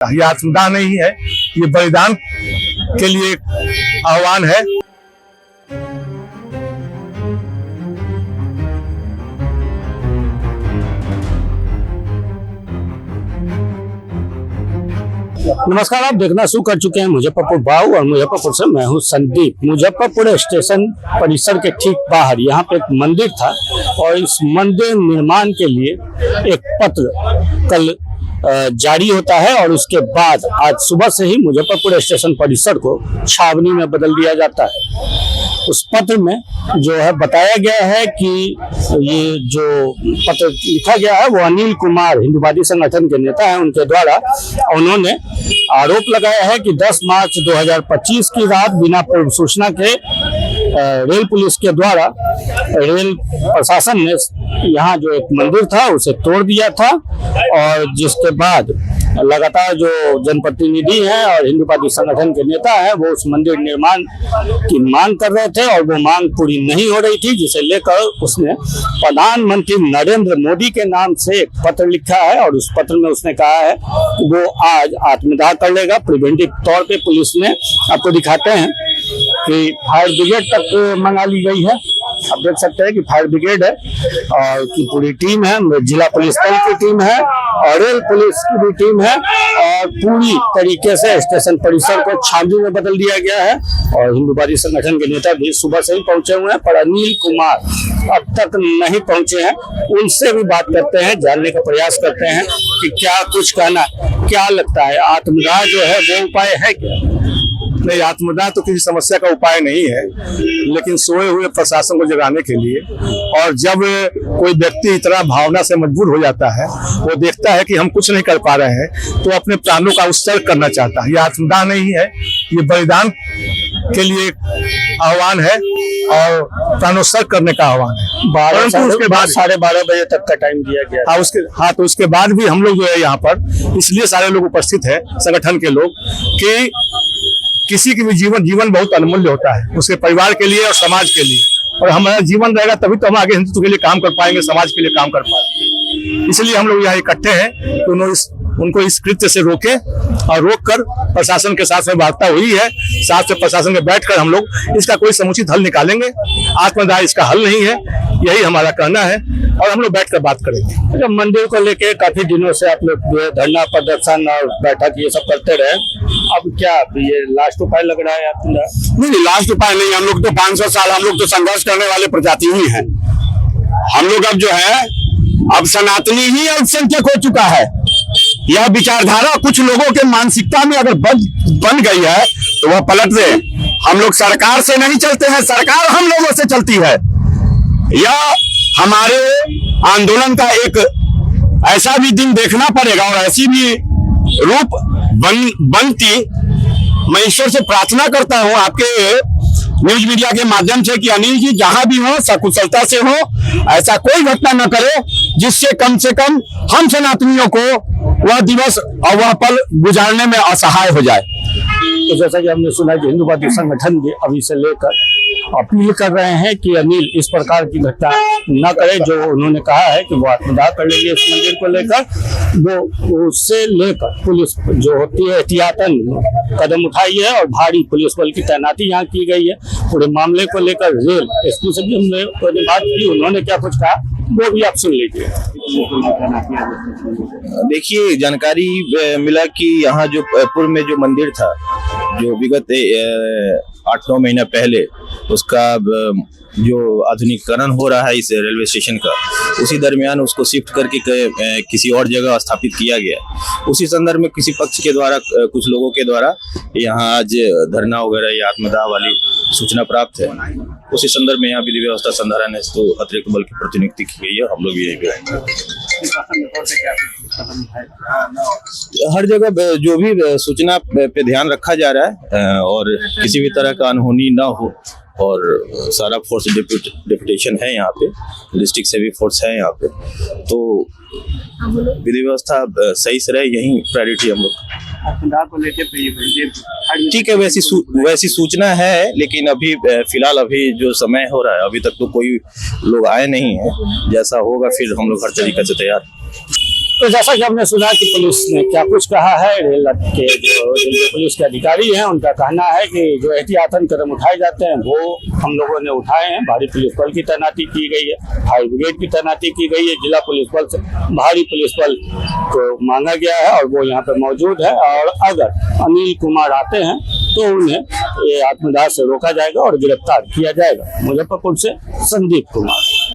ये आत्मदाह नहीं है, ये बलिदान के लिए आह्वान है। नमस्कार, आप देखना शुरू कर चुके हैं मुजफ्फरपुर बाहु और मुजफ्फरपुर से मैं हूं संदीप। मुजफ्फरपुर स्टेशन परिसर के ठीक बाहर यहाँ पे एक मंदिर था और इस मंदिर निर्माण के लिए एक पत्र कल जारी होता है और उसके बाद आज सुबह से ही मुजफ्फरपुर स्टेशन परिसर को छावनी में बदल दिया जाता है। उस पत्र में जो है बताया गया है कि ये जो पत्र लिखा गया है वो अनिल कुमार हिंदुवादी संगठन के नेता हैं, उनके द्वारा उन्होंने आरोप लगाया है कि 10 मार्च 2025 की रात बिना पूर्व सूचना के रेल पुलिस के द्वारा रेल प्रशासन ने यहाँ जो एक मंदिर था उसे तोड़ दिया था और जिसके बाद लगातार जो जनप्रतिनिधि हैं और हिंदुवादी संगठन के नेता हैं वो उस मंदिर निर्माण की मांग कर रहे थे और वो मांग पूरी नहीं हो रही थी, जिसे लेकर उसने प्रधानमंत्री नरेंद्र मोदी के नाम से एक पत्र लिखा है और उस पत्र में उसने कहा है कि वो आज आत्मदाह कर लेगा। प्रिवेंटिव तौर पे पुलिस ने, आपको दिखाते हैं कि फायर ब्रिगेड तक मंगा ली गई है। आप देख सकते हैं कि फायर ब्रिगेड है और की पूरी टीम है, जिला पुलिस बल की टीम है और रेल पुलिस की भी टीम है और पूरी तरीके से स्टेशन परिसर को छावनी में बदल दिया गया है। और हिंदुवादी संगठन के नेता भी सुबह से ही पहुंचे हुए हैं, पर अनिल कुमार अब तक नहीं पहुंचे हैं। उनसे भी बात करते हैं, जानने का प्रयास करते हैं कि क्या कुछ कहना, क्या लगता है आत्मदाह जो है वो उपाय है क्या? नहीं, आत्मदाह तो किसी समस्या का उपाय नहीं है, लेकिन सोए हुए प्रशासन को जगाने के लिए, और जब कोई व्यक्ति इतना भावना से मजबूर हो जाता है, वो देखता है कि हम कुछ नहीं कर पा रहे हैं तो अपने प्राणों का उत्सर्ग करना चाहता है। ये आत्मदाह नहीं है, ये बलिदान के लिए आह्वान है और प्राणोत्सर्ग करने का आह्वान है। परंतु उसके बाद 12:30 बजे तक का टाइम दिया गया। तो उसके बाद भी हम लोग जो है यहाँ पर इसलिए सारे लोग उपस्थित है, संगठन के लोग, कि किसी की भी जीवन बहुत अनमूल्य होता है, उसके परिवार के लिए और समाज के लिए, और हमारा जीवन रहेगा तभी तो हम आगे हिंदुत्व के लिए काम कर पाएंगे, समाज के लिए काम कर पाएंगे। इसलिए हम लोग यहाँ इकट्ठे हैं कि उनको इस कृत्य से रोके और रोककर प्रशासन के साथ में वार्ता हुई है, साथ में प्रशासन में बैठकर हम लोग इसका कोई समुचित हल निकालेंगे। आत्मदाह इसका हल नहीं है, यही हमारा कहना है और हम लोग बैठकर बात करेंगे। जब मंदिर को लेके काफी दिनों से आप लोग धरना प्रदर्शन और बैठक ये सब करते रहे, अब क्या ये लास्ट उपाय लग रहा है आपका? नहीं, लास्ट उपाय नहीं। हम लोग तो 500 साल हम लोग तो संघर्ष करने वाले प्रजाति ही हैं। हम लोग अब जो है अब सनातनी ही अल्पसंख्यक हो चुका है। यह विचारधारा कुछ लोगों के मानसिकता में अगर बन गई है तो वह पलट दे। हम लोग सरकार से नहीं चलते हैं, सरकार हम लोगों से चलती है। यह हमारे आंदोलन का एक ऐसा भी दिन देखना पड़ेगा और ऐसी भी रूप बनती। मैं ईश्वर से प्रार्थना करता हूं आपके न्यूज मीडिया के माध्यम से कि अनिल जी जहां भी हो सकुशलता से हो, ऐसा कोई घटना न करे जिससे कम से कम हम सनातनियों को वह दिवस और वह पल गुजारने में असहाय हो जाए। तो जैसा कि हमने सुना कि हिंदुवादी संगठन भी अभी से लेकर अपील कर रहे हैं कि अनिल इस प्रकार की घटना न करे, जो उन्होंने कहा है कि वो आत्मदाह कर लेंगे इस मंदिर को लेकर। वो उससे लेकर पुलिस जो होती है एहतियातन कदम उठाई है और भारी पुलिस बल की तैनाती यहाँ की गई है। पूरे मामले को लेकर रेल एसपी से भी हमने बात की, उन्होंने क्या कुछ कहा वो भी आप सुन लीजिए। देखिए, जानकारी मिला कि यहाँ जो पूर्व में जो मंदिर था, जो विगत 8-9 महीना पहले उसका जो आधुनिकीकरण हो रहा है इस रेलवे स्टेशन का, उसी दरमियान उसको शिफ्ट करके किसी और जगह स्थापित किया गया। उसी संदर्भ में किसी पक्ष के द्वारा, कुछ लोगों के द्वारा यहाँ आज धरना वगैरह या आत्मदाह वाली सूचना प्राप्त है। उसी संदर्भ में यहाँ विधि व्यवस्था संधारण है तो अतिरिक्त बल की प्रतिनियुक्ति की गई है। हम लोग भी यही हर जगह जो भी सूचना पे ध्यान रखा जा रहा है और किसी भी तरह का अनहोनी ना हो, और सारा फोर्स डिप्यूटेशन है यहाँ पे, डिस्ट्रिक्ट से भी फोर्स है यहाँ पे, तो विधि व्यवस्था सही से रहे, यही प्रायोरिटी हम लोग को लेके। ठीक है, वैसी सूचना है, लेकिन अभी फिलहाल अभी जो समय हो रहा है अभी तक तो कोई लोग आए नहीं है। जैसा होगा फिर हम लोग हर तरीके से तैयार। तो जैसा कि हमने सुना कि पुलिस ने क्या कुछ कहा है, रेल के जो रेलवे पुलिस के अधिकारी हैं उनका कहना है कि जो एहतियातन कदम उठाए जाते हैं वो हम लोगों ने उठाए हैं। भारी पुलिस बल की तैनाती की गई है, फायर ब्रिगेड की तैनाती की गई है, जिला पुलिस बल से भारी पुलिस बल को मांगा गया है और वो यहाँ पे मौजूद है। और अगर अनिल कुमार आते हैं तो उन्हें ये आत्मदाह से रोका जाएगा और गिरफ्तार किया जाएगा। मुजफ्फरपुर से संदीप कुमार।